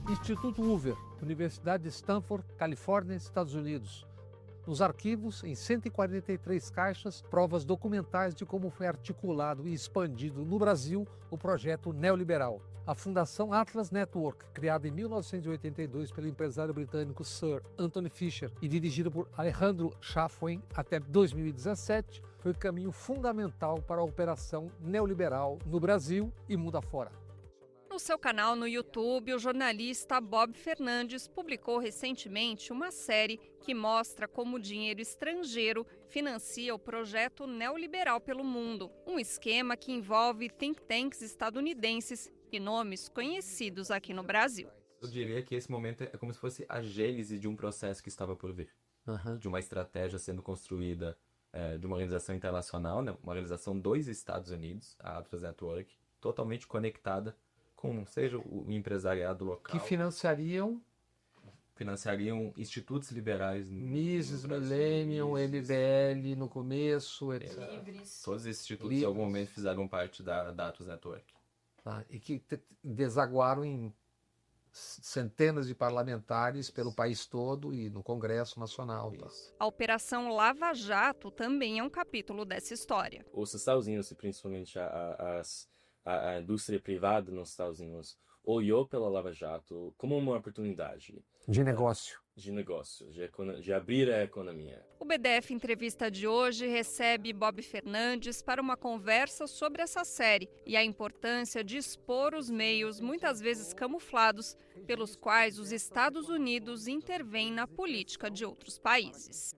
Instituto Hoover, Universidade de Stanford, Califórnia, Estados Unidos. Nos arquivos, em 143 caixas, provas documentais de como foi articulado e expandido no Brasil o projeto neoliberal. A Fundação Atlas Network, criada em 1982 pelo empresário britânico Sir Anthony Fisher e dirigida por Alejandro Schaffwin até 2017, foi o caminho fundamental para a operação neoliberal no Brasil e mundo afora. No seu canal no YouTube, o jornalista Bob Fernandes publicou recentemente uma série que mostra como o dinheiro estrangeiro financia o projeto neoliberal pelo mundo. Um esquema que envolve think tanks estadunidenses e nomes conhecidos aqui no Brasil. Eu diria que esse momento é como se fosse a gênese de um processo que estava por vir. De uma estratégia sendo construída de uma organização internacional, né? Uma organização dos Estados Unidos, a Atlas Network, totalmente conectada com, seja o empresariado local, Que financiariam institutos liberais, Mises, Millennium, MBL no começo, etc. Todos esses institutos em algum momento fizeram parte da Atlas Network. Tá, e que desaguaram em centenas de parlamentares pelo país todo e no Congresso Nacional. Tá. A Operação Lava Jato também é um capítulo dessa história. Os Estados Unidos, e principalmente a indústria privada nos Estados Unidos, olhou pela Lava Jato como uma oportunidade De negócio. De abrir a economia. O BDF Entrevista de hoje recebe Bob Fernandes para uma conversa sobre essa série e a importância de expor os meios, muitas vezes camuflados, pelos quais os Estados Unidos intervêm na política de outros países.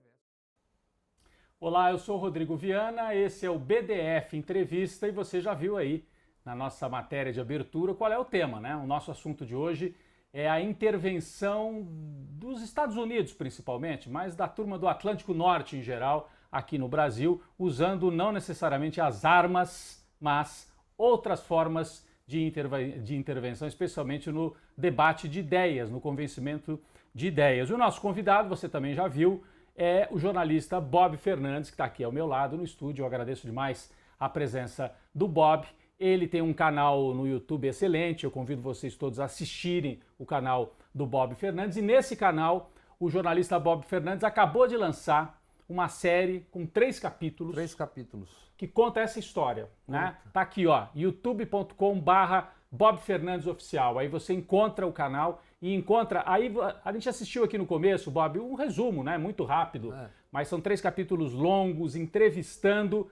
Olá, eu sou Rodrigo Viana, esse é o BDF Entrevista e você já viu aí na nossa matéria de abertura qual é o tema, né? O nosso assunto de hoje é a intervenção dos Estados Unidos, principalmente, mas da turma do Atlântico Norte em geral, aqui no Brasil, usando não necessariamente as armas, mas outras formas de intervenção, especialmente no debate de ideias, no convencimento de ideias. O nosso convidado, você também já viu, é o jornalista Bob Fernandes, que está aqui ao meu lado no estúdio. Eu agradeço demais a presença do Bob. Ele tem um canal no YouTube excelente, eu convido vocês todos a assistirem o canal do Bob Fernandes. E nesse canal, o jornalista Bob Fernandes acabou de lançar uma série com 3 capítulos. 3 capítulos. Que conta essa história, né? Tá aqui, ó, youtube.com/Bob Fernandes Oficial. Aí você encontra o canal e encontra... Aí a gente assistiu aqui no começo, Bob, um resumo, né? Muito rápido. Mas são 3 capítulos longos, entrevistando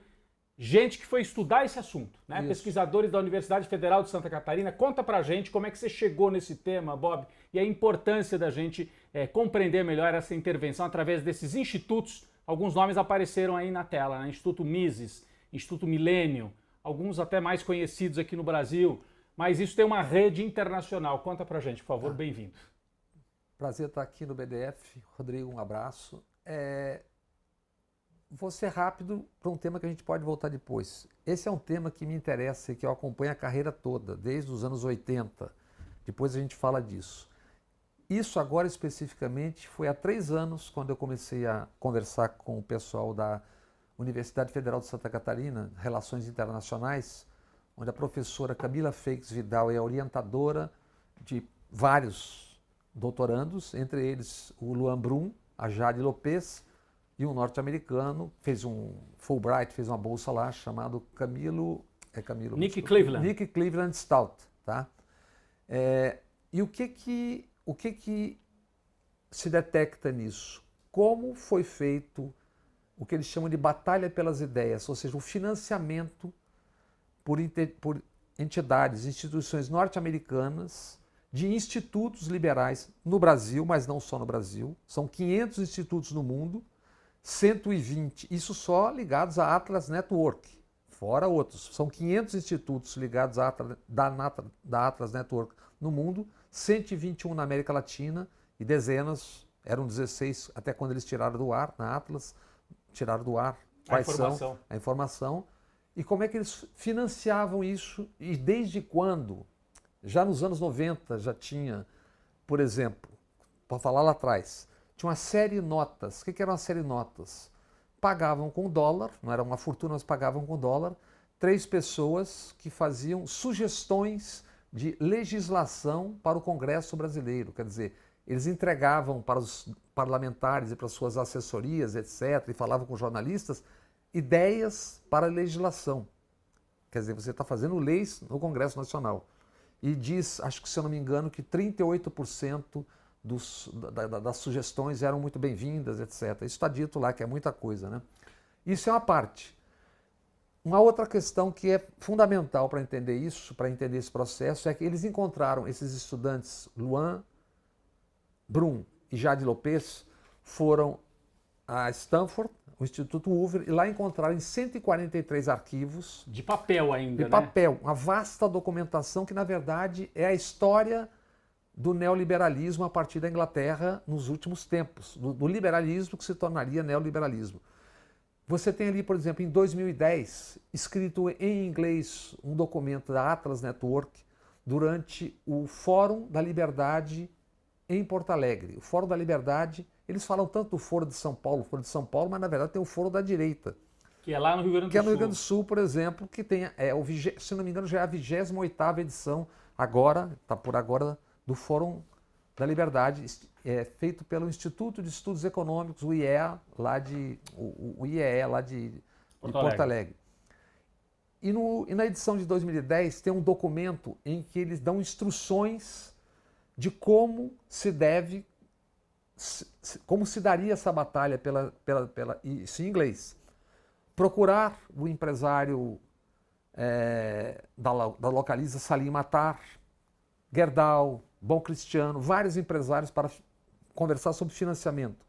gente que foi estudar esse assunto, né? Isso. Pesquisadores da Universidade Federal de Santa Catarina. Conta pra gente como é que você chegou nesse tema, Bob, e a importância da gente compreender melhor essa intervenção através desses institutos. Alguns nomes apareceram aí na tela, né? Instituto Mises, Instituto Millennium, alguns até mais conhecidos aqui no Brasil, mas isso tem uma rede internacional. Conta pra gente, por favor, bem-vindo. Prazer estar aqui no BDF. Rodrigo, um abraço. Vou ser rápido para um tema que a gente pode voltar depois. Esse é um tema que me interessa e que eu acompanho a carreira toda, desde os anos 80. Depois a gente fala disso. Isso agora especificamente foi há 3 anos, quando eu comecei a conversar com o pessoal da Universidade Federal de Santa Catarina, Relações Internacionais, onde a professora Camila Feix Vidal é orientadora de vários doutorandos, entre eles o Luan Brum, a Jade Lopes, e um norte-americano, fez um Fulbright, fez uma bolsa lá, chamado Nick Cleveland. Nick Cleveland Stout, tá? E o que se detecta nisso? Como foi feito o que eles chamam de batalha pelas ideias, ou seja, o financiamento por entidades, instituições norte-americanas, de institutos liberais no Brasil, mas não só no Brasil. São 500 institutos no mundo, 120, isso só ligados à Atlas Network, fora outros. São 500 institutos ligados da Atlas Network no mundo, 121 na América Latina e dezenas, eram 16 até quando eles tiraram do ar, na Atlas, tiraram do ar quais são a informação. E como é que eles financiavam isso e desde quando? Já nos anos 90 já tinha, por exemplo, para falar lá atrás, tinha uma série de notas. O que era uma série de notas? pagavam com dólar, não era uma fortuna, mas pagavam com dólar, 3 pessoas que faziam sugestões de legislação para o Congresso brasileiro. Quer dizer, eles entregavam para os parlamentares e para suas assessorias, etc., e falavam com jornalistas, ideias para a legislação. Quer dizer, você está fazendo leis no Congresso Nacional. E diz, acho que se eu não me engano, que 38% das sugestões eram muito bem-vindas, etc. Isso está dito lá, que é muita coisa, né? Isso é uma parte. Uma outra questão que é fundamental para entender isso, para entender esse processo, é que eles encontraram, esses estudantes, Luan, Brum e Jade Lopes, foram a Stanford, o Instituto Hoover, e lá encontraram em 143 arquivos... De papel ainda, de papel, uma vasta documentação que, na verdade, é a história do neoliberalismo a partir da Inglaterra nos últimos tempos, do liberalismo que se tornaria neoliberalismo. Você tem ali, por exemplo, em 2010, escrito em inglês um documento da Atlas Network durante o Fórum da Liberdade em Porto Alegre. O Fórum da Liberdade, eles falam tanto do Foro de São Paulo, mas na verdade tem o Foro da Direita. Que é lá no Rio Grande do Sul. Que é no Rio Grande do Sul, por exemplo, que tem, se não me engano, já é a 28ª edição agora, está por agora, do Fórum da Liberdade, feito pelo Instituto de Estudos Econômicos, o IEA, lá de Porto Alegre. E na edição de 2010 tem um documento em que eles dão instruções de como se daria essa batalha isso em inglês. Procurar o empresário da localiza Salim Matar, Gerdau, Bom Cristiano, vários empresários para conversar sobre financiamento.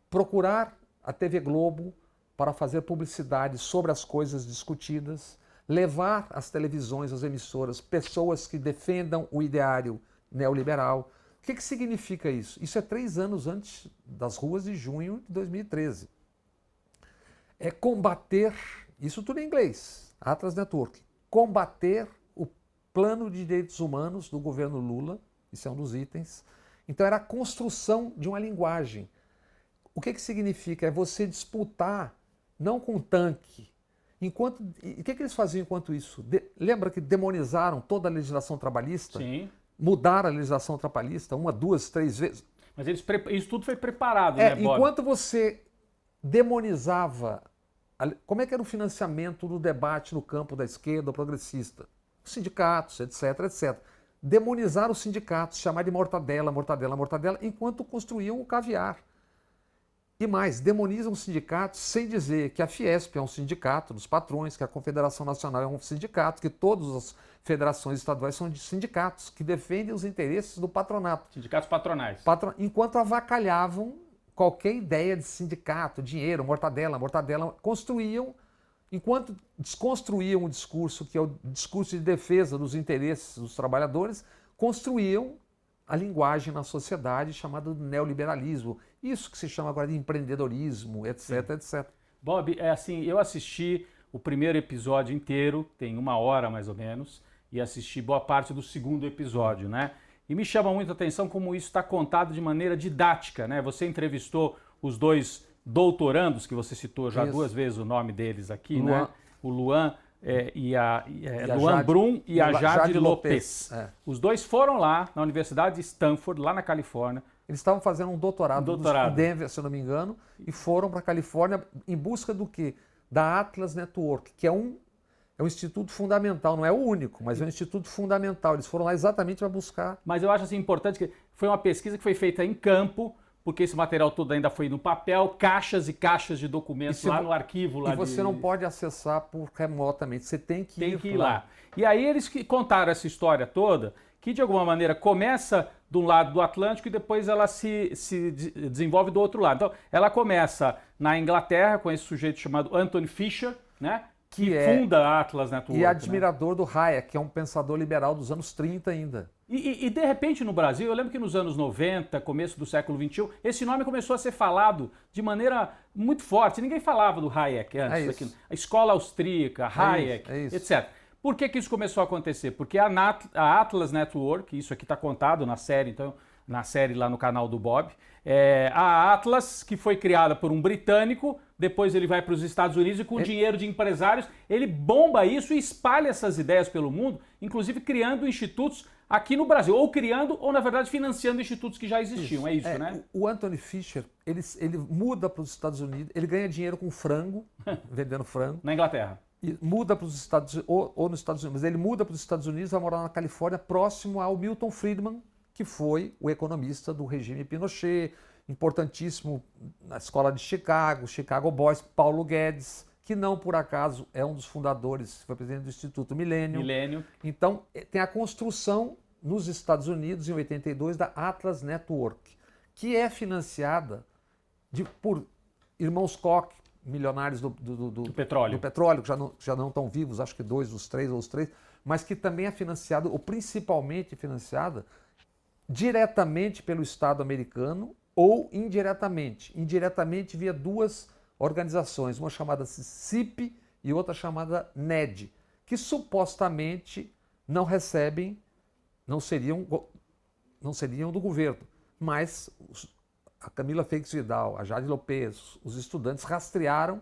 Procurar a TV Globo para fazer publicidade sobre as coisas discutidas, levar às televisões, às emissoras, pessoas que defendam o ideário neoliberal. O que significa isso? Isso é 3 anos antes das ruas de junho de 2013. É combater, isso tudo em inglês, Atlas Network, combater o plano de direitos humanos do governo Lula, isso é um dos itens. Então era a construção de uma linguagem. O que significa? É você disputar, não com tanque. E o que eles faziam enquanto isso? Lembra que demonizaram toda a legislação trabalhista? Sim. Mudaram a legislação trabalhista 1, 2, 3 vezes. Mas isso tudo foi preparado, né, Bob? Enquanto você demonizava... Como é que era o financiamento do debate no campo da esquerda progressista? Os sindicatos, etc, etc. Demonizaram os sindicatos, chamar de mortadela, mortadela, mortadela, enquanto construíam o caviar. E mais, demonizam os sindicatos sem dizer que a Fiesp é um sindicato dos patrões, que a Confederação Nacional é um sindicato, que todas as federações estaduais são de sindicatos, que defendem os interesses do patronato. Sindicatos patronais. Enquanto avacalhavam qualquer ideia de sindicato, dinheiro, mortadela, construíam, enquanto desconstruíam o discurso, que é o discurso de defesa dos interesses dos trabalhadores, construíam a linguagem na sociedade chamada de neoliberalismo. Isso que se chama agora de empreendedorismo, etc, etc. Bob, eu assisti o primeiro episódio inteiro, tem 1 hora mais ou menos, e assisti boa parte do segundo episódio, né? E me chama muito a atenção como isso está contado de maneira didática, né? Você entrevistou os 2 doutorandos, que você citou já 2 vezes o nome deles aqui, Luan. né? O Luan Luan Brum e a Jade Lopes. Os 2 foram lá na Universidade de Stanford, lá na Califórnia. Eles estavam fazendo um doutorado em Denver, se eu não me engano, e foram para a Califórnia em busca do quê? Da Atlas Network, que é um instituto fundamental, não é o único, mas é um instituto fundamental. Eles foram lá exatamente para buscar. Mas eu acho importante que foi uma pesquisa que foi feita em campo, porque esse material todo ainda foi no papel, caixas e caixas de documentos lá no arquivo. E você não pode acessar remotamente, você tem que ir lá. E aí eles contaram essa história toda, que de alguma maneira começa de um lado do Atlântico e depois ela se desenvolve do outro lado. Então, ela começa na Inglaterra com esse sujeito chamado Anthony Fisher, né? Que funda a Atlas Network. E admirador do Hayek, que é um pensador liberal dos anos 30 ainda. E de repente no Brasil, eu lembro que nos anos 90, começo do século XXI, esse nome começou a ser falado de maneira muito forte. Ninguém falava do Hayek antes. Aqui. A escola austríaca, Hayek, etc. Por que isso começou a acontecer? Porque a Atlas Network, isso aqui está contado na série, então na série lá no canal do Bob. A Atlas, que foi criada por um britânico, depois ele vai para os Estados Unidos e com dinheiro de empresários, ele bomba isso e espalha essas ideias pelo mundo, inclusive criando institutos aqui no Brasil, ou criando, ou na verdade financiando institutos que já existiam, é isso, né? O Anthony Fisher, ele muda para os Estados Unidos, ele ganha dinheiro com frango, vendendo frango. Na Inglaterra. E muda para os Estados Unidos, ou nos Estados Unidos, mas ele muda para os Estados Unidos, vai morar na Califórnia, próximo ao Milton Friedman, que foi o economista do regime Pinochet, importantíssimo na escola de Chicago, Chicago Boys, Paulo Guedes, que não por acaso é um dos fundadores, foi presidente do Instituto Millennium. Então, tem a construção nos Estados Unidos, em 82, da Atlas Network, que é financiada por irmãos Koch, milionários do petróleo, que já não estão vivos, acho que 2 dos 3 ou os 3, mas que também é financiada, ou principalmente financiada, diretamente pelo Estado americano ou indiretamente. Indiretamente via 2 organizações, uma chamada CIP e outra chamada NED, que supostamente não recebem, não seriam do governo, mas a Camila Feix-Vidal, a Jade Lopes, os estudantes rastrearam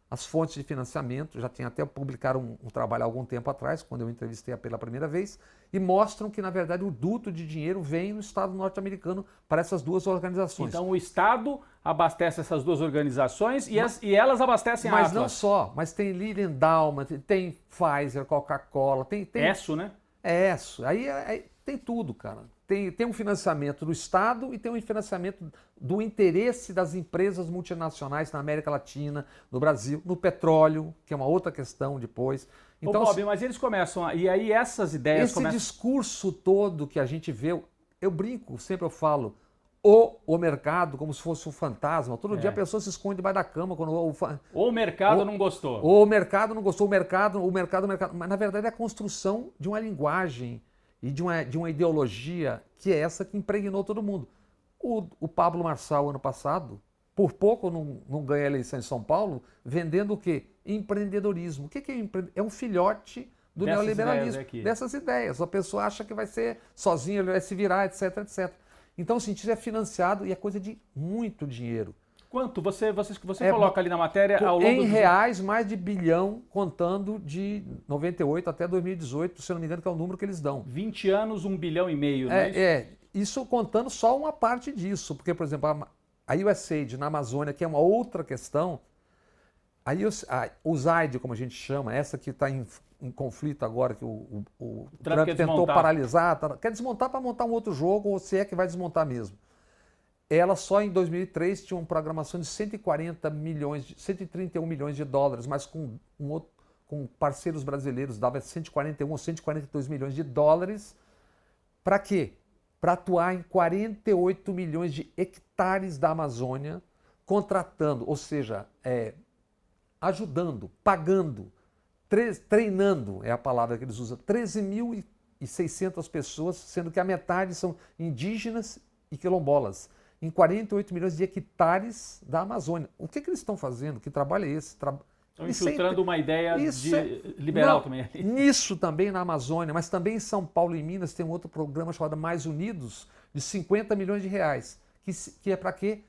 as fontes de financiamento, já tinha até publicado um trabalho há algum tempo atrás, quando eu entrevistei pela primeira vez, e mostram que, na verdade, o duto de dinheiro vem no Estado norte-americano para essas 2 organizações. Então, o Estado abastece essas 2 organizações e elas abastecem a Atlas. Mas não só, mas tem Lilly Endowment, tem Pfizer, Coca-Cola, tem... ESSO, né? ESSO, aí tem tudo, cara. Tem um financiamento do Estado e tem um financiamento do interesse das empresas multinacionais na América Latina, no Brasil, no petróleo, que é uma outra questão depois. Então, Bob, mas eles começam... E aí essas ideias começam... Esse discurso todo que a gente vê, eu brinco, sempre eu falo, o mercado como se fosse um fantasma. Todo dia a pessoa se esconde debaixo da cama. Quando o mercado não gostou. O mercado não gostou, o mercado. Mas na verdade é a construção de uma linguagem e de uma ideologia que é essa que impregnou todo mundo. O Pablo Marçal, ano passado, por pouco não ganha a eleição em São Paulo, vendendo o quê? Empreendedorismo. O que é empreendedorismo? É um filhote do neoliberalismo, dessas ideias. A pessoa acha que vai ser sozinho, ele vai se virar, etc, etc. Então, assim, isso é financiado e é coisa de muito dinheiro. Quanto? Você coloca ali na matéria ao longo em reais, mais de bilhão, contando de 98 até 2018, se eu não me engano, que é o número que eles dão. 20 anos, 1,5 bilhão, não é isso? Isso contando só uma parte disso, porque, por exemplo, a USAID na Amazônia, que é uma outra questão, a USAID, como a gente chama, essa que está em conflito agora, que o Trump tentou paralisar, quer desmontar para montar um outro jogo, ou se é que vai desmontar mesmo. Ela só em 2003 tinha uma programação de 131 milhões de dólares, mas com parceiros brasileiros dava 141 ou 142 milhões de dólares. Para quê? Para atuar em 48 milhões de hectares da Amazônia, contratando, ou seja, ajudando, pagando, treinando, é a palavra que eles usam, 13.600 pessoas, sendo que a metade são indígenas e quilombolas, em 48 milhões de hectares da Amazônia. O que eles estão fazendo? Que trabalho é esse? Estão infiltrando uma ideia liberal também. Nisso também na Amazônia, mas também em São Paulo e Minas tem um outro programa chamado Mais Unidos, de 50 milhões de reais, que é para quê?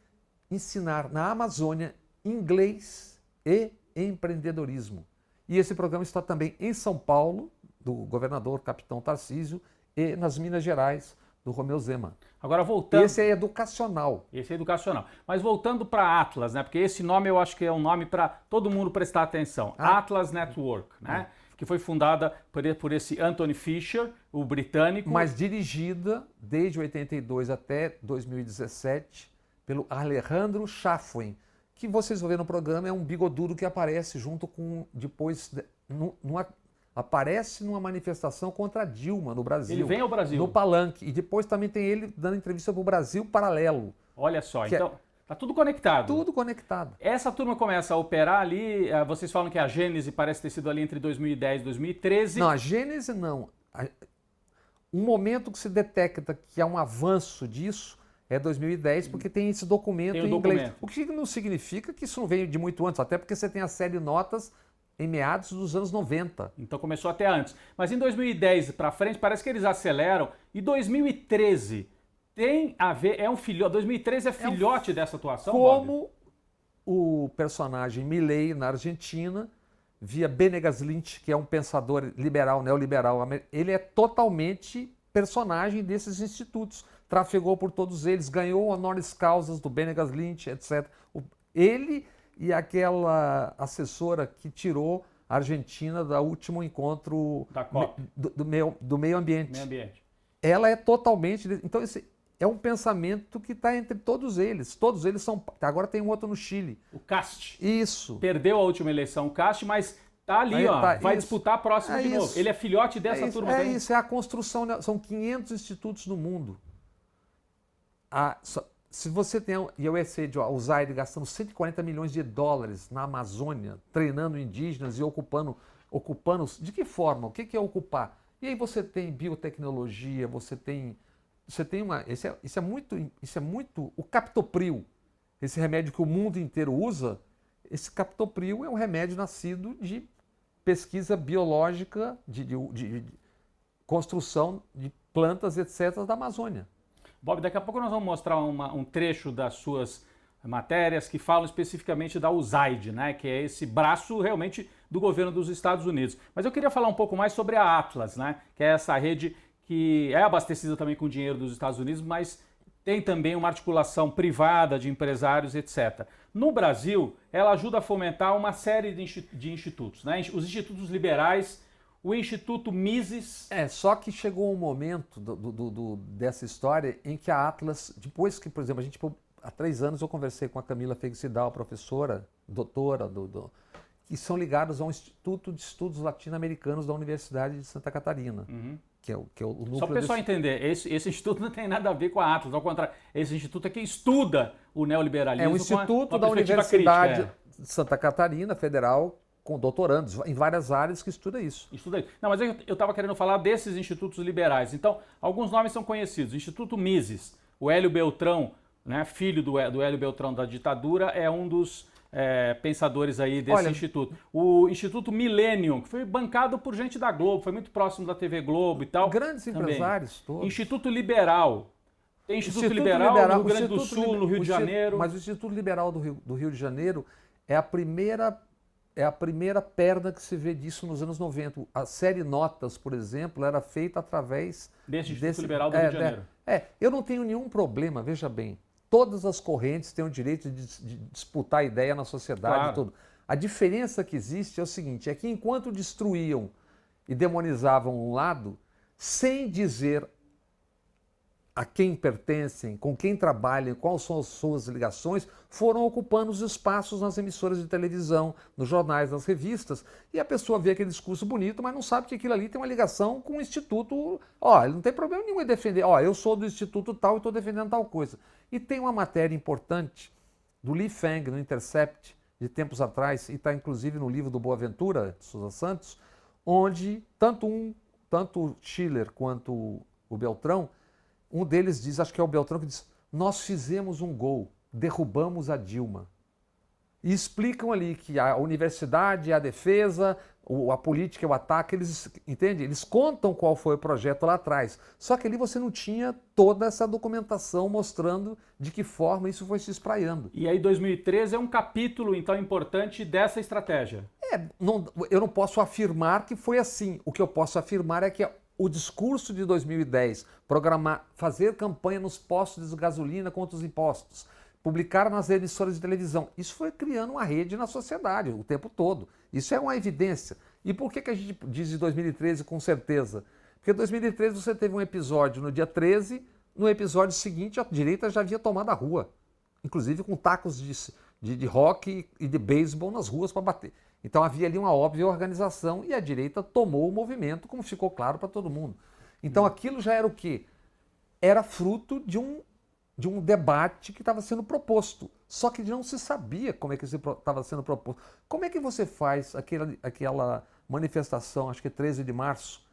Ensinar na Amazônia inglês e empreendedorismo. E esse programa está também em São Paulo, do governador Capitão Tarcísio, e nas Minas Gerais, do Romeu Zema. Agora voltando... Esse é educacional. Esse é educacional. Mas voltando para a Atlas, né? Porque esse nome eu acho que é um nome para todo mundo prestar atenção. Atlas Network, né? Que foi fundada por esse Anthony Fisher, o britânico. Mas dirigida desde 82 até 2017 pelo Alejandro Chafuen, que vocês vão ver no programa, é um bigodudo que aparece junto com, depois, aparece numa manifestação contra a Dilma no Brasil. Ele vem ao Brasil. No Palanque. E depois também tem ele dando entrevista para o Brasil Paralelo. Olha só, então tá tudo conectado. Tudo conectado. Essa turma começa a operar ali, vocês falam que a Gênese parece ter sido ali entre 2010 e 2013. Não, a Gênese não. Um momento que se detecta que há um avanço disso é 2010, porque tem esse documento em inglês. O que não significa que isso não veio de muito antes, até porque você tem a série Notas em meados dos anos 90. Então começou até antes. Mas em 2010 para frente parece que eles aceleram. E 2013 tem a ver, é um filhote, 2013 é filhote dessa atuação, Como Bob? o personagem Milei na Argentina, via Benegas Lynch, que é um pensador liberal, neoliberal, ele é totalmente personagem desses institutos. Trafegou por todos eles, ganhou honoris causas do Benegas Lynch, etc. Ele e aquela assessora que tirou a Argentina do último encontro Da COP. do meio ambiente. Meio ambiente. Ela é totalmente... Então, esse é um pensamento que está entre todos eles. Todos eles são... Agora tem um outro no Chile. O Cast. Isso. Perdeu a última eleição, o Cast, mas tá ali, Aí ó, tá, vai isso. disputar a próxima É de novo. isso. Ele é filhote dessa isso, turma é também? isso, é a construção. São 500 institutos no mundo. Se você tem... E o USAID, o Zaire gastando 140 milhões de dólares na Amazônia, treinando indígenas e ocupando... De que forma? O que é ocupar? E aí você tem biotecnologia, você tem uma... Isso é muito... O captopril, esse remédio que o mundo inteiro usa, esse captopril é um remédio nascido de pesquisa biológica, de construção de plantas, etc., da Amazônia. Bob, daqui a pouco nós vamos mostrar um trecho das suas matérias que falam especificamente da USAID, né, que é esse braço realmente do governo dos Estados Unidos. Mas eu queria falar um pouco mais sobre a Atlas, né, que é essa rede que é abastecida também com dinheiro dos Estados Unidos, mas tem também uma articulação privada de empresários, etc. No Brasil, ela ajuda a fomentar uma série de institutos, né, os institutos liberais, o Instituto Mises... Só que chegou um momento dessa história em que a Atlas, depois que, por exemplo, há 3 anos eu conversei com a Camila Feixicidal, professora, doutora, que são ligados a um Instituto de Estudos Latino-Americanos da Universidade de Santa Catarina, que é o núcleo... Só para o pessoal entender, esse instituto não tem nada a ver com a Atlas, ao contrário, esse instituto é que estuda o neoliberalismo. É um instituto da Universidade de Santa Catarina, federal, com doutorandos em várias áreas que estuda isso. Estuda isso. Não, mas eu estava querendo falar desses institutos liberais. Então, alguns nomes são conhecidos. Instituto Mises, o Hélio Beltrão, né, filho do Hélio Beltrão da ditadura, é um dos pensadores aí desse instituto. O Instituto Millennium, que foi bancado por gente da Globo, foi muito próximo da TV Globo e tal. Grandes empresários todos. Instituto Liberal. Tem Instituto Liberal no Rio Grande do Sul, no Rio de Janeiro. Mas o Instituto Liberal do Rio de Janeiro é a primeira perna que se vê disso nos anos 90. A série Notas, por exemplo, era feita através desse Instituto Liberal do Rio de Janeiro. Eu não tenho nenhum problema, veja bem. Todas as correntes têm o direito de disputar ideia na sociedade. Claro. E tudo. A diferença que existe é o seguinte, é que enquanto destruíam e demonizavam um lado, sem dizer a quem pertencem, com quem trabalham, quais são as suas ligações, foram ocupando os espaços nas emissoras de televisão, nos jornais, nas revistas, e a pessoa vê aquele discurso bonito, mas não sabe que aquilo ali tem uma ligação com o instituto. Ele não tem problema nenhum em defender, eu sou do instituto tal e estou defendendo tal coisa. E tem uma matéria importante do Li Feng, no Intercept, de tempos atrás, e está inclusive no livro do Boaventura, de Souza Santos, onde tanto o Schiller quanto o Beltrão, um deles diz, acho que é o Beltrão, que diz, nós fizemos um gol, derrubamos a Dilma. E explicam ali que a universidade, a defesa, a política, o ataque, eles contam qual foi o projeto lá atrás. Só que ali você não tinha toda essa documentação mostrando de que forma isso foi se espraiando. E aí 2013 é um capítulo, então, importante dessa estratégia. Eu não posso afirmar que foi assim. O que eu posso afirmar é que o discurso de 2010, fazer campanha nos postos de gasolina contra os impostos, publicar nas emissoras de televisão, isso foi criando uma rede na sociedade o tempo todo. Isso é uma evidência. E por que a gente diz de 2013 com certeza? Porque em 2013 você teve um episódio no dia 13, no episódio seguinte a direita já havia tomado a rua, inclusive com tacos de rock e de beisebol nas ruas para bater. Então havia ali uma óbvia organização e a direita tomou o movimento, como ficou claro para todo mundo. Então aquilo já era o quê? Era fruto de um debate que estava sendo proposto. Só que não se sabia como é que estava sendo proposto. Como é que você faz aquela manifestação, acho que é 13 de março,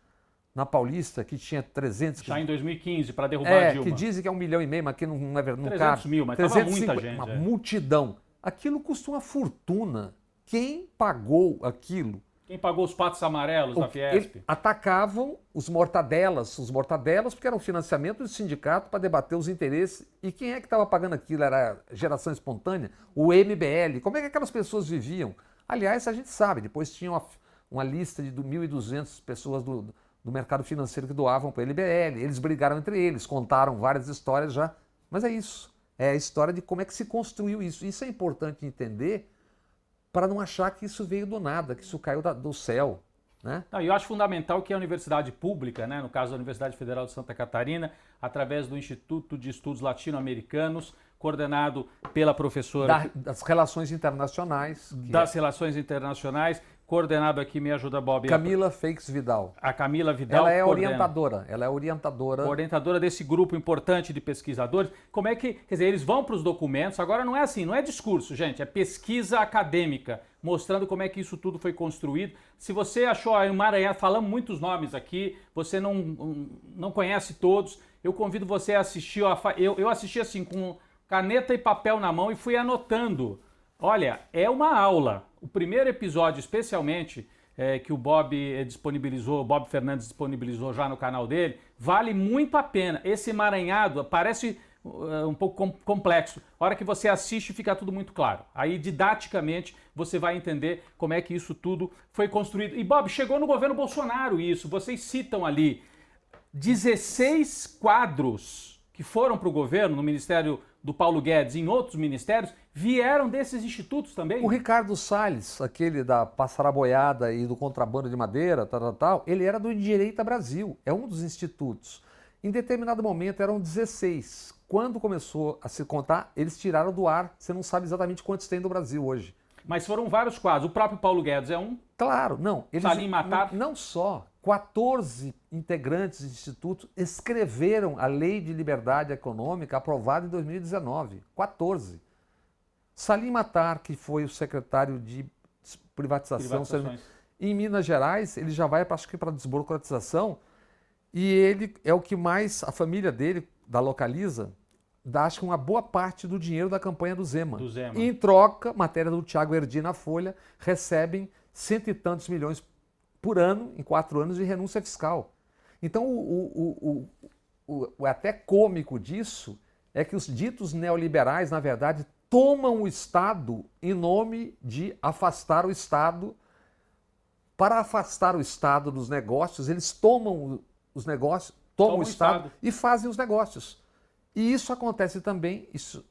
na Paulista, que tinha 300... Já em 2015, para derrubar a Dilma. Que dizem que é 1 milhão e meio, mas que não é verdade. 300 mil, mas estava muita gente. Uma multidão. Aquilo custa uma fortuna. Quem pagou aquilo? Quem pagou os patos amarelos da Fiesp? Atacavam os mortadelas, porque era o financiamento do sindicato para debater os interesses. E quem é que estava pagando aquilo? Era a geração espontânea? O MBL. Como é que aquelas pessoas viviam? Aliás, a gente sabe, depois tinha uma lista de 1.200 pessoas do mercado financeiro que doavam para o MBL. Eles brigaram entre eles, contaram várias histórias já. Mas é isso. É a história de como é que se construiu isso. Isso é importante entender para não achar que isso veio do nada, que isso caiu do céu. Né? Não, eu acho fundamental que a universidade pública, né, no caso da Universidade Federal de Santa Catarina, através do Instituto de Estudos Latino-Americanos, coordenado pela professora... Das relações internacionais. Das relações internacionais, coordenado aqui, me ajuda, Bob. Camila Feix Vidal. A Camila Vidal. Ela é orientadora. Ela é orientadora. Orientadora desse grupo importante de pesquisadores. Como é que, quer dizer, eles vão para os documentos, agora não é assim, não é discurso, gente, é pesquisa acadêmica, mostrando como é que isso tudo foi construído. Se você achou aí o Maranhão, falamos muitos nomes aqui, você não conhece todos, eu convido você a assistir, eu assisti assim, com caneta e papel na mão e fui anotando. Olha, é uma aula. O primeiro episódio, especialmente, que o Bob disponibilizou, o Bob Fernandes disponibilizou já no canal dele, vale muito a pena. Esse emaranhado parece um pouco complexo. A hora que você assiste, fica tudo muito claro. Aí, didaticamente, você vai entender como é que isso tudo foi construído. E, Bob, chegou no governo Bolsonaro isso. Vocês citam ali 16 quadros que foram para o governo, no Ministério do Paulo Guedes e em outros ministérios, vieram desses institutos também? O Ricardo Salles, aquele da Passaraboiada e do contrabando de madeira, ele era do Direita Brasil, é um dos institutos. Em determinado momento eram 16. Quando começou a se contar, eles tiraram do ar. Você não sabe exatamente quantos tem no Brasil hoje. Mas foram vários quadros. O próprio Paulo Guedes é um? Claro, não. Salim Matar? Não só. 14 integrantes do Instituto escreveram a Lei de Liberdade Econômica aprovada em 2019. 14. Salim Matar, que foi o secretário de privatização em Minas Gerais, ele já vai, acho que para desburocratização, e ele é o que mais, a família dele, da Localiza, dá acho que uma boa parte do dinheiro da campanha do Zema. E em troca, matéria do Thiago Erdi na Folha, recebem 100 e tantos milhões por ano, em 4 anos, de renúncia fiscal. Então, o até cômico disso é que os ditos neoliberais, na verdade, tomam o Estado em nome de afastar o Estado. Para afastar o Estado dos negócios, eles tomam os negócios, tomam o Estado e fazem os negócios. E isso acontece também, o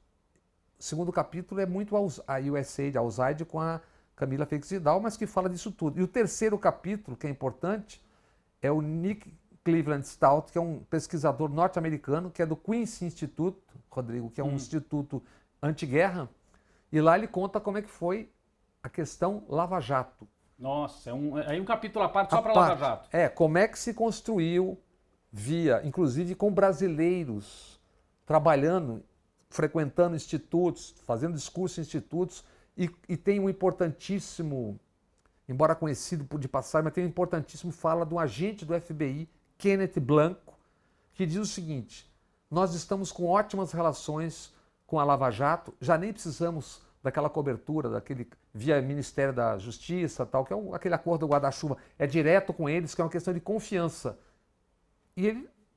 segundo capítulo é muito a USAID, a USAID com a Camila Feix Vidal, mas que fala disso tudo. E o terceiro capítulo, que é importante, é o Nick Cleveland Stout, que é um pesquisador norte-americano, que é do Queen's Institute, Rodrigo, que é um instituto anti-guerra, e lá ele conta como é que foi a questão Lava Jato. Nossa, é um capítulo à parte só para Lava Jato. Como é que se construiu inclusive com brasileiros trabalhando, frequentando institutos, fazendo discurso em institutos, e tem um importantíssimo, embora conhecido por de passagem, mas tem um importantíssimo fala de um agente do FBI, Kenneth Blanco, que diz o seguinte: nós estamos com ótimas relações com a Lava Jato, já nem precisamos daquela cobertura, via Ministério da Justiça, tal, que é aquele acordo do guarda-chuva, é direto com eles, que é uma questão de confiança. E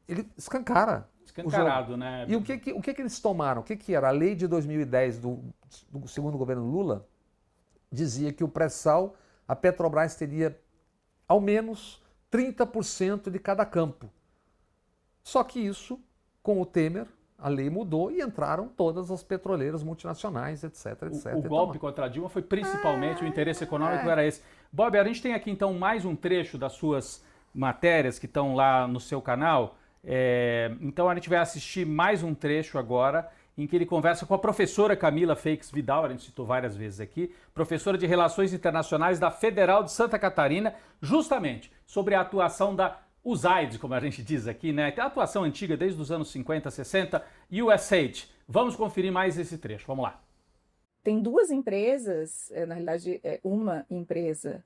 ele escancara. Escancarado, né? E o que eles tomaram? O que era? A lei de 2010 do segundo governo Lula dizia que o pré-sal, a Petrobras teria ao menos 30% de cada campo. Só que isso, com o Temer, a lei mudou e entraram todas as petroleiras multinacionais, etc, etc. O golpe contra a Dilma foi principalmente o interesse econômico era esse. Bob, a gente tem aqui então mais um trecho das suas matérias que estão lá no seu canal. Então a gente vai assistir mais um trecho agora em que ele conversa com a professora Camila Feix Vidal, a gente citou várias vezes aqui, professora de Relações Internacionais da Federal de Santa Catarina, justamente sobre a atuação da USAID, como a gente diz aqui, né? Tem a atuação antiga desde os anos 50, 60, USAID. Vamos conferir mais esse trecho, vamos lá. Tem duas empresas, na realidade uma empresa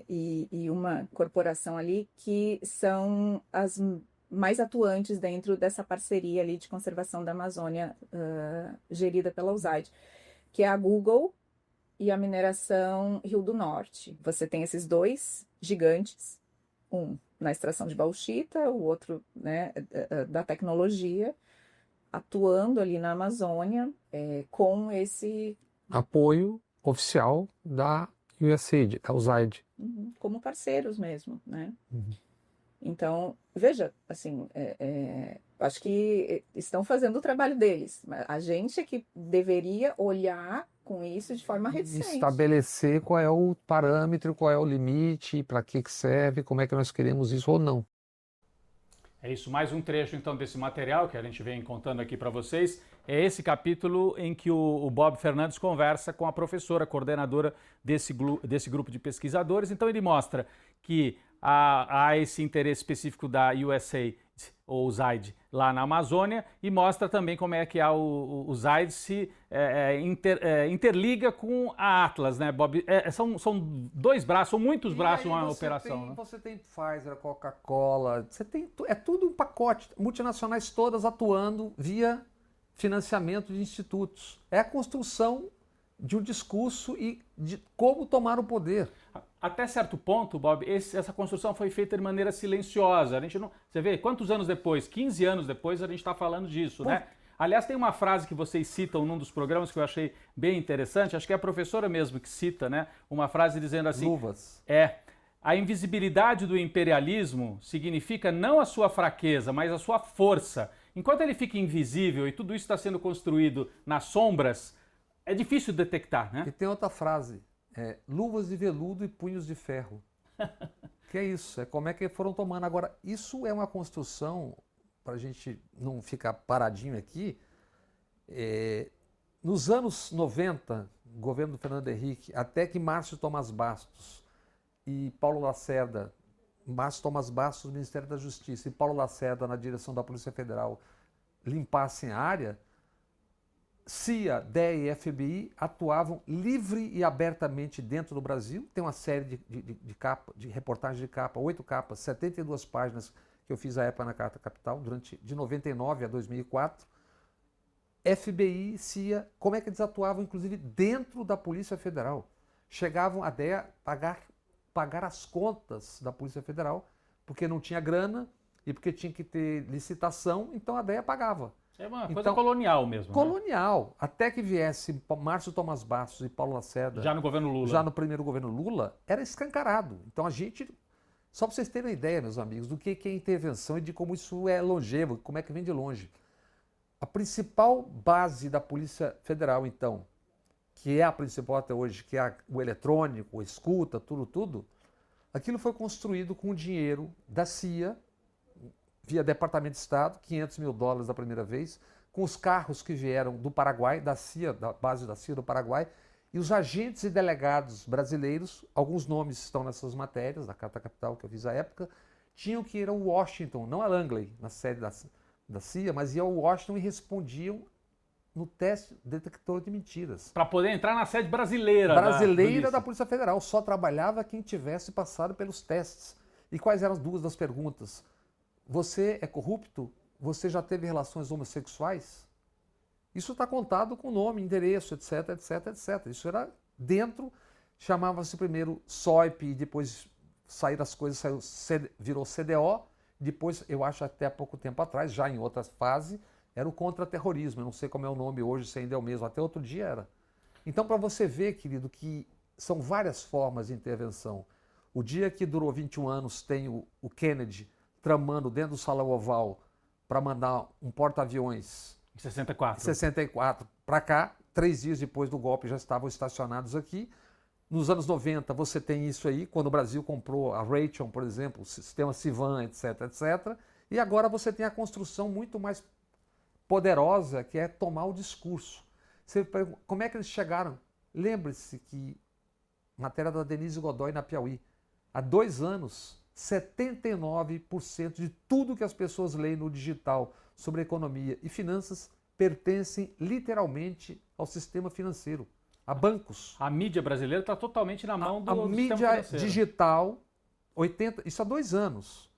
e uma corporação ali que são as mais atuantes dentro dessa parceria ali de conservação da Amazônia gerida pela USAID, que é a Google e a mineração Rio do Norte. Você tem esses dois gigantes, um na extração de bauxita, o outro, né, da tecnologia, atuando ali na Amazônia com esse apoio oficial da USAID, da USAID. Como parceiros mesmo, né? Uhum. Então, veja, assim, acho que estão fazendo o trabalho deles. A gente é que deveria olhar com isso de forma reticente. Estabelecer qual é o parâmetro, qual é o limite, para que serve, como é que nós queremos isso ou não. É isso, mais um trecho então desse material que a gente vem contando aqui para vocês. É esse capítulo em que o Bob Fernandes conversa com a professora coordenadora desse grupo de pesquisadores. Então ele mostra que há esse interesse específico da USAID ou USAID lá na Amazônia e mostra também como é que o USAID se interliga com a Atlas, né, Bob? São dois braços, são muitos braços numa operação. Você tem Pfizer, Coca-Cola, é tudo um pacote, multinacionais todas atuando via financiamento de institutos. É a construção de um discurso e de como tomar o poder. Até certo ponto, Bob, essa construção foi feita de maneira silenciosa. A gente não, você vê, quantos anos depois, 15 anos depois, a gente está falando disso, né? Aliás, tem uma frase que vocês citam num dos programas que eu achei bem interessante, acho que é a professora mesmo que cita, né? Uma frase dizendo assim... Luvas. A invisibilidade do imperialismo significa não a sua fraqueza, mas a sua força. Enquanto ele fica invisível e tudo isso está sendo construído nas sombras, é difícil detectar, né? E tem outra frase, luvas de veludo e punhos de ferro. Que é isso, é como é que foram tomando. Agora, isso é uma construção, para a gente não ficar paradinho aqui, nos anos 90, governo do Fernando Henrique, até que Márcio Tomás Bastos e Paulo Lacerda, Márcio Tomás Bastos do Ministério da Justiça e Paulo Lacerda na direção da Polícia Federal limpassem a área, CIA, DEA e FBI atuavam livre e abertamente dentro do Brasil. Tem uma série de reportagens de capa, 8 capas, 72 páginas que eu fiz à época na Carta Capital, de 99 a 2004. FBI, CIA, como é que eles atuavam, inclusive, dentro da Polícia Federal. Chegavam a DEA pagar as contas da Polícia Federal, porque não tinha grana e porque tinha que ter licitação, então a DEA pagava. É uma coisa colonial mesmo. Colonial. Né? Até que viesse Márcio Tomás Bastos e Paulo Lacerda. Já no governo Lula. Já no primeiro governo Lula, era escancarado. Então a gente, só para vocês terem uma ideia, meus amigos, do que é intervenção e de como isso é longevo, como é que vem de longe. A principal base da Polícia Federal, então, que é a principal até hoje, que é o eletrônico, a escuta, tudo, aquilo foi construído com o dinheiro da CIA, via Departamento de Estado, $500 mil da primeira vez, com os carros que vieram do Paraguai, da CIA, da base da CIA do Paraguai, e os agentes e delegados brasileiros, alguns nomes estão nessas matérias, da Carta Capital que eu fiz à época, tinham que ir ao Washington, não a Langley, na sede da CIA, mas iam ao Washington e respondiam no teste detector de mentiras. Para poder entrar na sede brasileira. Da Polícia Federal. Só trabalhava quem tivesse passado pelos testes. E quais eram as duas das perguntas? Você é corrupto? Você já teve relações homossexuais? Isso está contado com nome, endereço, etc, etc, etc. Isso era dentro, chamava-se primeiro SOIP, e depois saíram as coisas, virou CDO, depois, eu acho até há pouco tempo atrás, já em outra fase, era o contra-terrorismo. Eu não sei como é o nome hoje, se ainda é o mesmo, até outro dia era. Então, para você ver, querido, que são várias formas de intervenção. O dia que durou 21 anos, tem o Kennedy tramando dentro do Salão Oval para mandar um porta-aviões... Em 64. 64 para cá, 3 dias depois do golpe já estavam estacionados aqui. Nos anos 90 você tem isso aí, quando o Brasil comprou a Raytheon, por exemplo, o sistema Sivan, etc, etc. E agora você tem a construção muito mais poderosa, que é tomar o discurso. Como é que eles chegaram? Lembre-se que, matéria da Denise Godoy na Piauí, há 2 anos, 79% de tudo que as pessoas leem no digital sobre economia e finanças pertencem literalmente ao sistema financeiro, a bancos. A mídia brasileira está totalmente na mão do sistema mídia financeiro. Digital, isso há 2 anos.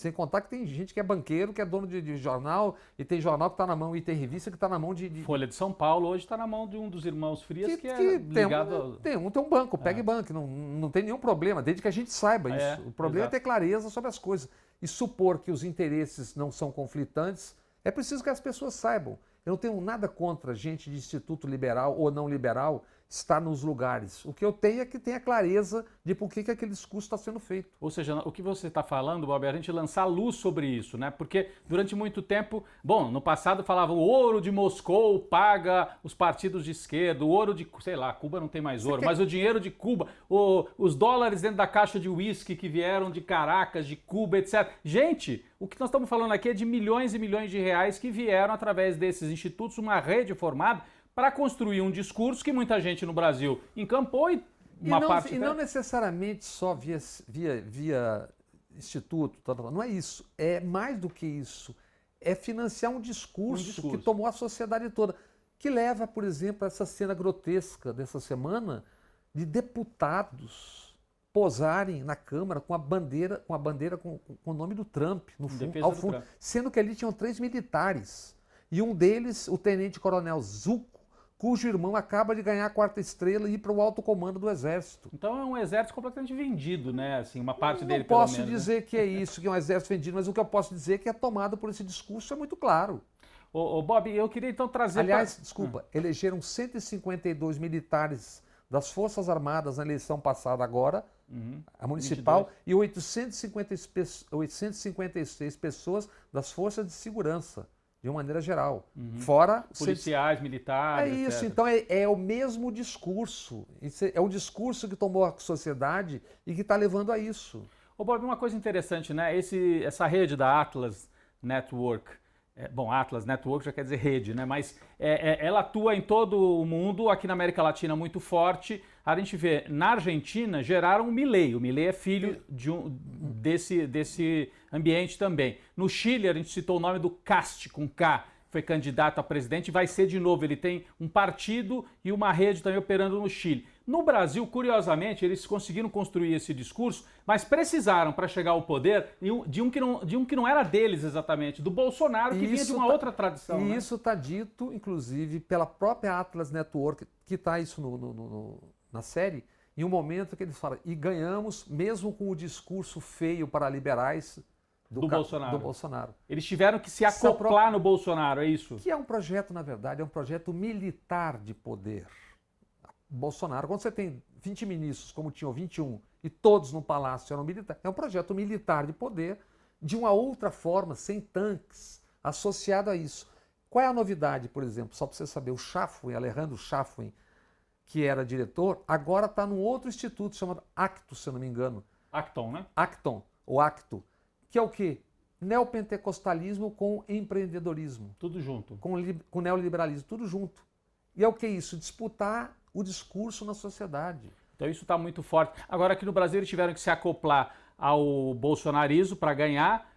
Sem contar que tem gente que é banqueiro, que é dono de jornal, e tem jornal que está na mão, e tem revista que está na mão de... Folha de São Paulo hoje está na mão de um dos irmãos Frias, que é ligado... Tem um banco, Peg Bank, não tem nenhum problema, desde que a gente saiba isso. O problema é ter clareza sobre as coisas. E supor que os interesses não são conflitantes, é preciso que as pessoas saibam. Eu não tenho nada contra gente de instituto liberal ou não liberal estar nos lugares. O que eu tenho é que tenha clareza de por que aquele discurso está sendo feito. Ou seja, o que você está falando, Bob, é a gente lançar luz sobre isso, né? Porque durante muito tempo, bom, no passado falavam o ouro de Moscou paga os partidos de esquerda, o ouro de, sei lá, Cuba não tem mais ouro, mas o dinheiro de Cuba, os dólares dentro da caixa de uísque que vieram de Caracas, de Cuba, etc. Gente, o que nós estamos falando aqui é de milhões e milhões de reais que vieram através desses institutos, uma rede formada para construir um discurso que muita gente no Brasil encampou e não necessariamente só via instituto, não é isso. É mais do que isso. É financiar um discurso que tomou a sociedade toda, que leva, por exemplo, a essa cena grotesca dessa semana de deputados posarem na Câmara com a bandeira com o nome do Trump, no fundo, ao fundo, sendo que ali tinham 3 militares. E um deles, o tenente-coronel Zucco, cujo irmão acaba de ganhar a 4ª estrela e ir para o alto comando do Exército. Então é um exército completamente vendido, né? Assim, uma parte dele, pelo menos. Não posso dizer que é isso, que é um exército vendido, mas o que eu posso dizer é que é tomado por esse discurso é muito claro. Bob, eu queria então trazer... Aliás, elegeram 152 militares das Forças Armadas na eleição passada agora, a municipal, 22. E 856 pessoas das Forças de Segurança, de uma maneira geral. Fora policiais, militares. É isso, etc. Então é o mesmo discurso. É um discurso que tomou a sociedade e que está levando a isso. Bob, uma coisa interessante, né? Essa rede da Atlas Network. Atlas Network já quer dizer rede, né? Mas ela atua em todo o mundo, aqui na América Latina muito forte. A gente vê, na Argentina, geraram o Milei. O Milei é filho desse ambiente também. No Chile, a gente citou o nome do Kast, com K, foi candidato a presidente e vai ser de novo. Ele tem um partido e uma rede também operando no Chile. No Brasil, curiosamente, eles conseguiram construir esse discurso, mas precisaram, para chegar ao poder, de um que não era deles exatamente, do Bolsonaro, que vinha de uma outra tradição. E isso está dito, inclusive, pela própria Atlas Network, que está isso na série, em um momento que eles falam, e ganhamos mesmo com o discurso feio para liberais do Bolsonaro. Eles tiveram que se acoplar no Bolsonaro, é isso? Que é um projeto, na verdade, é um projeto militar de poder. Bolsonaro, quando você tem 20 ministros, como tinham 21, e todos no palácio eram militares, é um projeto militar de poder, de uma outra forma, sem tanques, associado a isso. Qual é a novidade, por exemplo? Só para você saber, o Chafwin, Alejandro Chafwin, que era diretor, agora está num outro instituto chamado Acto, se eu não me engano. Acton, né? Acton, ou Acto, que é o quê? Neopentecostalismo com empreendedorismo. Tudo junto. Com neoliberalismo, tudo junto. E é o que é isso? Disputar o discurso na sociedade. Então isso está muito forte. Agora aqui no Brasil eles tiveram que se acoplar ao bolsonarismo para ganhar.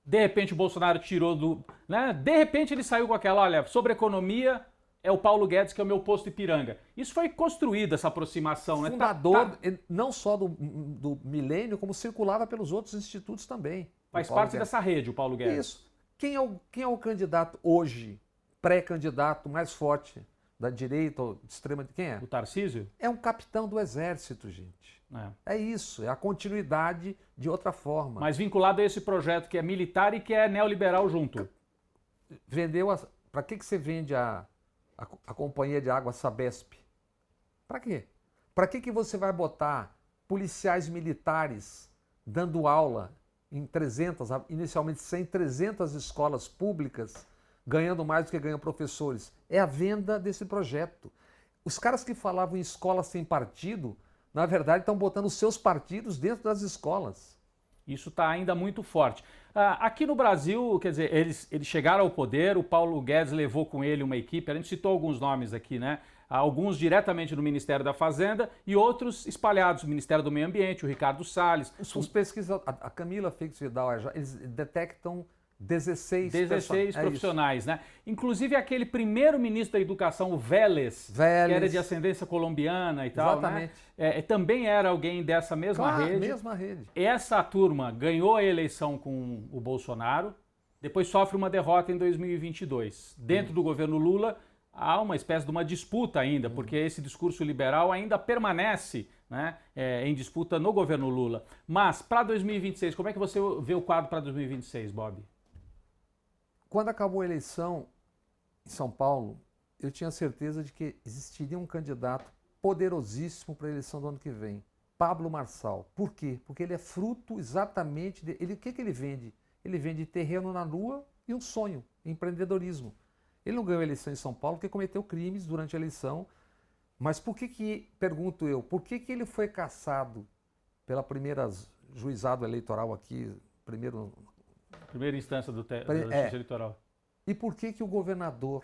De repente o Bolsonaro tirou do... Né? De repente ele saiu com aquela, olha, sobre economia é o Paulo Guedes que é o meu posto Ipiranga. Isso foi construída, essa aproximação. Fundador, não só do Milênio, como circulava pelos outros institutos também. Faz parte dessa rede, o Paulo Guedes. Isso. Quem é o candidato hoje, pré-candidato mais forte da direita ou de extrema... Quem é? O Tarcísio? É um capitão do exército, gente. É isso, é a continuidade de outra forma. Mas vinculado a esse projeto que é militar e que é neoliberal junto. Para que você vende a companhia de água Sabesp? Para quê? Para que você vai botar policiais militares dando aula em inicialmente 300 escolas públicas, ganhando mais do que ganham professores? É a venda desse projeto. Os caras que falavam em escola sem partido, na verdade estão botando os seus partidos dentro das escolas. Isso está ainda muito forte. Aqui no Brasil, quer dizer, eles chegaram ao poder, o Paulo Guedes levou com ele uma equipe, a gente citou alguns nomes aqui, né? Alguns diretamente no Ministério da Fazenda e outros espalhados, o Ministério do Meio Ambiente, o Ricardo Salles. Os pesquisadores, a Camila Fix Vidal, eles detectam 16 profissionais, né? Inclusive aquele primeiro ministro da Educação, o Vélez, que era de ascendência colombiana e tal, exatamente. Né? Também era alguém dessa mesma rede. Mesma rede. Essa turma ganhou a eleição com o Bolsonaro, depois sofre uma derrota em 2022. Dentro do governo Lula, há uma espécie de uma disputa ainda, porque esse discurso liberal ainda permanece, né, em disputa no governo Lula. Mas, para 2026, como é que você vê o quadro para 2026, Bob? Quando acabou a eleição em São Paulo, eu tinha certeza de que existiria um candidato poderosíssimo para a eleição do ano que vem, Pablo Marçal. Por quê? Porque ele é fruto exatamente de... o que ele vende? Ele vende terreno na lua e um sonho, empreendedorismo. Ele não ganhou a eleição em São Paulo porque cometeu crimes durante a eleição. Mas por que, pergunto eu, por que ele foi cassado pela primeira juizado eleitoral aqui, primeira instância da Justiça Eleitoral? E por que o governador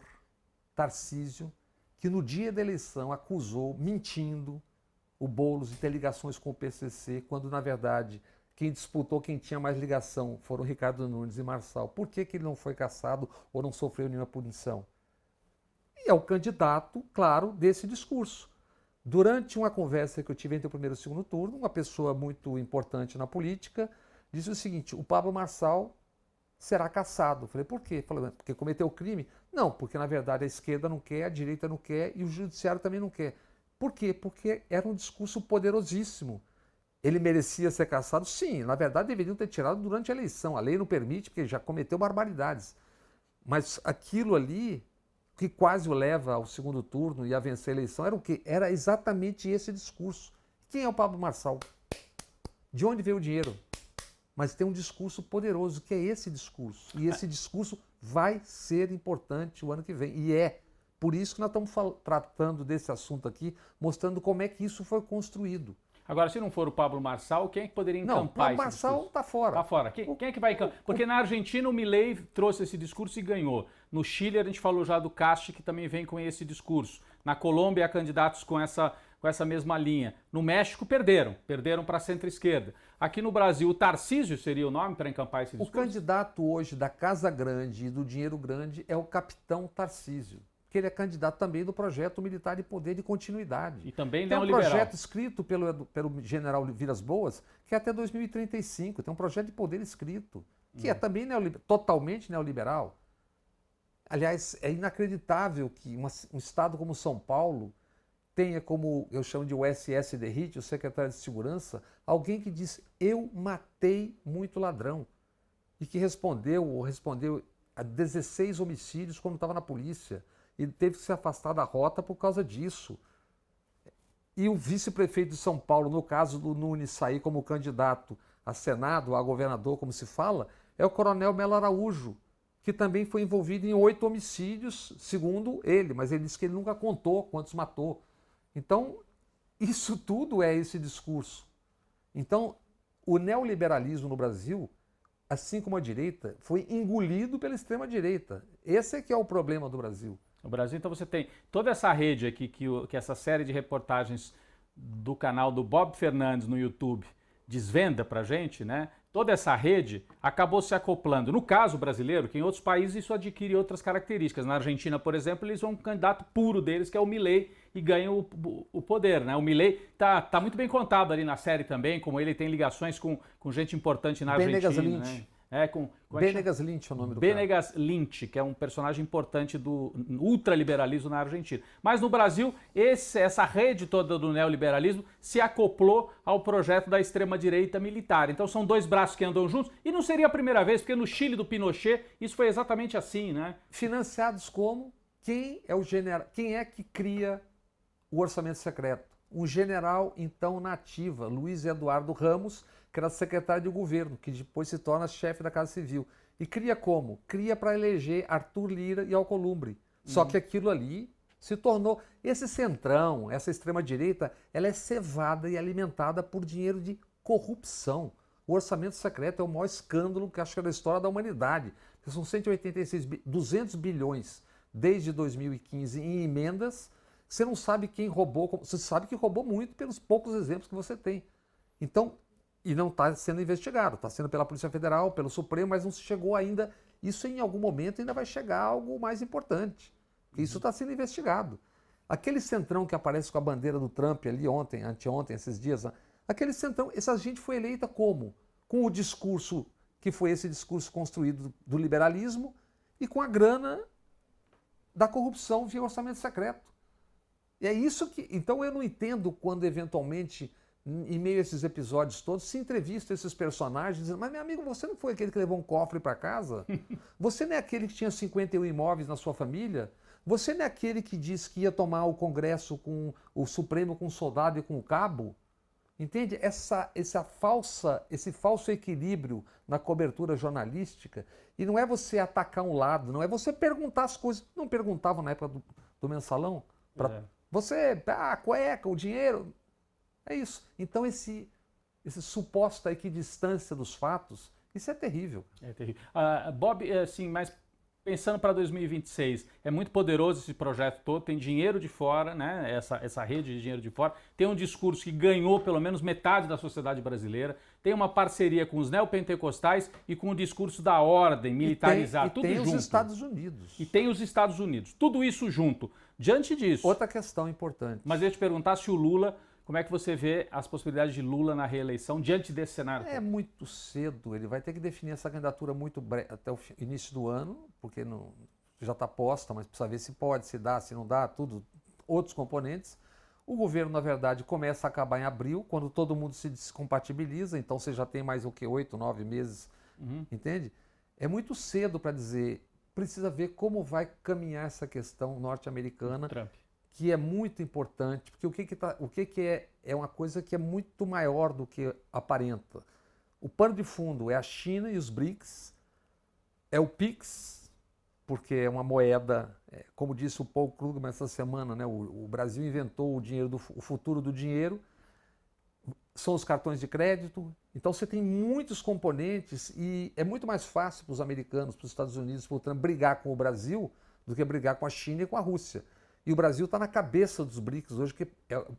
Tarcísio, que no dia da eleição acusou, mentindo, o Boulos de ter ligações com o PCC, quando na verdade quem disputou, quem tinha mais ligação foram Ricardo Nunes e Marçal. Por que ele não foi cassado ou não sofreu nenhuma punição? E é o candidato, claro, desse discurso. Durante uma conversa que eu tive entre o primeiro e o segundo turno, uma pessoa muito importante na política disse o seguinte: o Pablo Marçal será cassado. Eu falei, por quê? Falei, porque cometeu crime? Não, porque na verdade a esquerda não quer, a direita não quer e o judiciário também não quer. Por quê? Porque era um discurso poderosíssimo. Ele merecia ser cassado? Sim, na verdade deveriam ter tirado durante a eleição. A lei não permite, porque já cometeu barbaridades. Mas aquilo ali, que quase o leva ao segundo turno e a vencer a eleição, era o quê? Era exatamente esse discurso. Quem é o Pablo Marçal? De onde veio o dinheiro? Mas tem um discurso poderoso, que é esse discurso. E esse discurso vai ser importante o ano que vem. E é por isso que nós estamos tratando desse assunto aqui, mostrando como é que isso foi construído. Agora, se não for o Pablo Marçal, quem é que poderia encampar esse discurso? Não, o Marçal está fora. Está fora. Quem é que vai encampar? Porque na Argentina o Milei trouxe esse discurso e ganhou. No Chile a gente falou já do Cast, que também vem com esse discurso. Na Colômbia há candidatos com essa mesma linha. No México perderam para a centro-esquerda. Aqui no Brasil o Tarcísio seria o nome para encampar esse discurso? O candidato hoje da Casa Grande e do Dinheiro Grande é o capitão Tarcísio, que ele é candidato também do projeto Militar de Poder de Continuidade. E também tem um neoliberal. Projeto escrito pelo general Vilas Boas, que é até 2035. Tem um projeto de poder escrito, que é também totalmente neoliberal. Aliás, é inacreditável que um estado como São Paulo tenha, como eu chamo de USS Derrite, o secretário de Segurança, alguém que disse, eu matei muito ladrão. E que respondeu a 16 homicídios quando estava na polícia. E teve que se afastar da rota por causa disso. E o vice-prefeito de São Paulo, no caso do Nunes sair como candidato a Senado, a governador, como se fala, é o coronel Melo Araújo, que também foi envolvido em 8 homicídios, segundo ele, mas ele disse que ele nunca contou quantos matou. Então, isso tudo é esse discurso. Então, o neoliberalismo no Brasil, assim como a direita, foi engolido pela extrema-direita. Esse é que é o problema do Brasil. No Brasil, então, você tem toda essa rede aqui, que essa série de reportagens do canal do Bob Fernandes no YouTube desvenda pra gente, né? Toda essa rede acabou se acoplando. No caso brasileiro, que em outros países isso adquire outras características. Na Argentina, por exemplo, eles vão um candidato puro deles, que é o Milei, e ganham o poder, né? O Milei tá muito bem contado ali na série também, como ele tem ligações com gente importante na Argentina. Benegas Lynch. Né? Benegas Lynch é o nome do Benegas cara. Lynch, que é um personagem importante do ultraliberalismo na Argentina. Mas no Brasil, essa rede toda do neoliberalismo se acoplou ao projeto da extrema-direita militar. Então são dois braços que andam juntos, e não seria a primeira vez, porque no Chile do Pinochet isso foi exatamente assim, né? Financiados como? Quem é que cria o orçamento secreto? Um general, então, na ativa, Luiz Eduardo Ramos, que era secretário de governo, que depois se torna chefe da Casa Civil. E cria como? Cria para eleger Arthur Lira e Alcolumbre. Só que aquilo ali se tornou... Esse centrão, essa extrema-direita, ela é cevada e alimentada por dinheiro de corrupção. O orçamento secreto é o maior escândalo que acho que é da história da humanidade. São 200 bilhões desde 2015 em emendas. Você não sabe quem roubou, você sabe que roubou muito pelos poucos exemplos que você tem. Então, e não está sendo investigado, está sendo pela Polícia Federal, pelo Supremo, mas não se chegou ainda Isso em algum momento ainda vai chegar a algo mais importante. Isso está sendo investigado. Aquele centrão que aparece com a bandeira do Trump ali ontem, anteontem, esses dias, aquele centrão, essa gente foi eleita como? Com o discurso que foi esse discurso construído do liberalismo e com a grana da corrupção via orçamento secreto. E é isso que... Então eu não entendo quando eventualmente, em meio a esses episódios todos, se entrevista esses personagens dizendo, mas meu amigo, você não foi aquele que levou um cofre para casa? Você não é aquele que tinha 51 imóveis na sua família? Você não é aquele que disse que ia tomar o Congresso com o Supremo com o soldado e com o cabo? Entende? Esse falso equilíbrio na cobertura jornalística, e não é você atacar um lado, não é você perguntar as coisas. Não perguntavam na época do mensalão? Você, a cueca, o dinheiro. É isso. Então esse suposta equidistância dos fatos, isso é terrível. É terrível. Bob, assim, mas pensando para 2026, é muito poderoso esse projeto todo, tem dinheiro de fora, né? Essa rede de dinheiro de fora, tem um discurso que ganhou pelo menos metade da sociedade brasileira, tem uma parceria com os neopentecostais e com o discurso da ordem militarizada, tudo junto. E tem os Estados Unidos. E tem os Estados Unidos, tudo isso junto. Diante disso... Outra questão importante. Mas eu ia te perguntar se o Lula... Como é que você vê as possibilidades de Lula na reeleição diante desse cenário? É muito cedo, ele vai ter que definir essa candidatura muito breve, até o início do ano, porque não, já está posta, mas precisa ver se pode, se dá, se não dá, tudo, outros componentes. O governo, na verdade, começa a acabar em abril, quando todo mundo se descompatibiliza, então você já tem mais o que, 8, 9 meses, entende? É muito cedo para dizer, precisa ver como vai caminhar essa questão norte-americana, Trump, que é muito importante, porque o que é uma coisa que é muito maior do que aparenta. O pano de fundo é a China e os BRICS, é o PIX, porque é uma moeda, como disse o Paul Krugman essa semana, né, o Brasil inventou o futuro do dinheiro, são os cartões de crédito, então você tem muitos componentes e é muito mais fácil para os americanos, para os Estados Unidos, para o Trump brigar com o Brasil do que brigar com a China e com a Rússia. E o Brasil está na cabeça dos BRICS hoje, que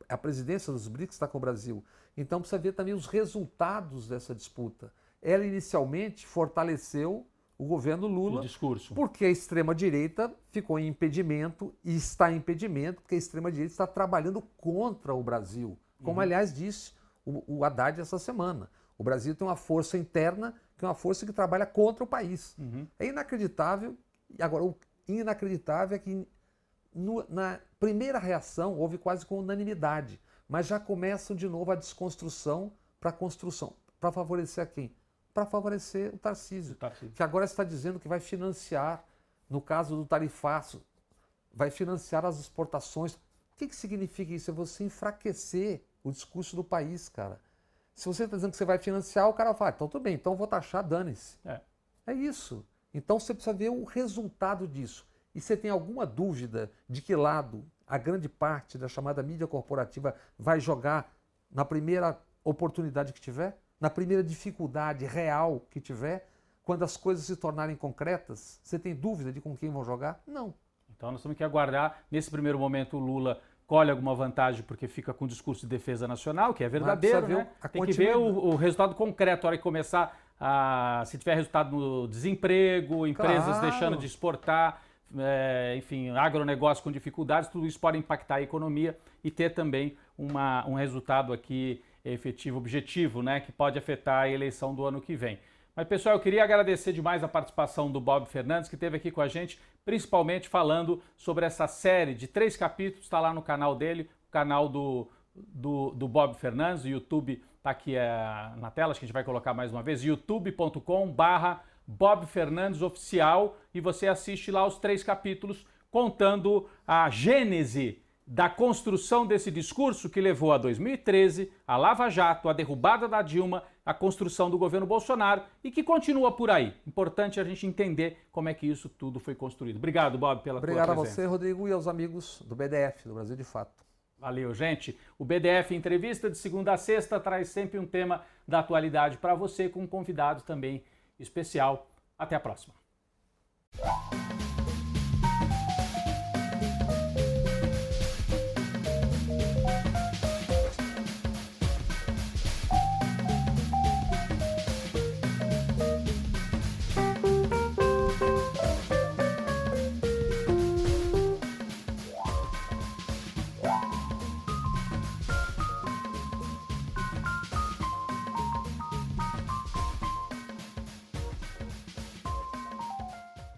a presidência dos BRICS está com o Brasil. Então precisa ver também os resultados dessa disputa. Ela inicialmente fortaleceu o governo Lula, o discurso, porque a extrema-direita ficou em impedimento e está em impedimento, porque a extrema-direita está trabalhando contra o Brasil. Como, aliás, disse o Haddad essa semana. O Brasil tem uma força interna, que é uma força que trabalha contra o país. É inacreditável. Agora, o inacreditável é que na primeira reação houve quase com unanimidade, mas já começam de novo a desconstrução para a construção. Para favorecer a quem? Para favorecer o Tarcísio, que agora está dizendo que vai financiar, no caso do tarifaço, vai financiar as exportações. O que significa isso? É você enfraquecer o discurso do país, cara. Se você está dizendo que você vai financiar, o cara fala, então tudo bem, então eu vou taxar, dane-se. É isso. Então você precisa ver o resultado disso. E você tem alguma dúvida de que lado a grande parte da chamada mídia corporativa vai jogar na primeira oportunidade que tiver? Na primeira dificuldade real que tiver? Quando as coisas se tornarem concretas? Você tem dúvida de com quem vão jogar? Não. Então nós temos que aguardar. Nesse primeiro momento o Lula colhe alguma vantagem porque fica com o discurso de defesa nacional, que é verdadeiro, né? Tem que ver o resultado concreto. A hora que começar, se tiver resultado no desemprego, empresas deixando de exportar... enfim, agronegócio com dificuldades, tudo isso pode impactar a economia e ter também um resultado aqui efetivo, objetivo, né, que pode afetar a eleição do ano que vem. Mas, pessoal, eu queria agradecer demais a participação do Bob Fernandes, que esteve aqui com a gente, principalmente falando sobre essa série de 3 capítulos, está lá no canal dele, o canal do Bob Fernandes, o YouTube está aqui na tela, acho que a gente vai colocar mais uma vez, youtube.com/Bob Fernandes Oficial, e você assiste lá os 3 capítulos contando a gênese da construção desse discurso que levou a 2013, a Lava Jato, a derrubada da Dilma, a construção do governo Bolsonaro e que continua por aí. Importante a gente entender como é que isso tudo foi construído. Obrigado, Bob, pela tua presença. Obrigado a você, Rodrigo, e aos amigos do BDF, do Brasil de Fato. Valeu, gente. O BDF Entrevista de segunda a sexta traz sempre um tema da atualidade para você com um convidado também especial. Até a próxima.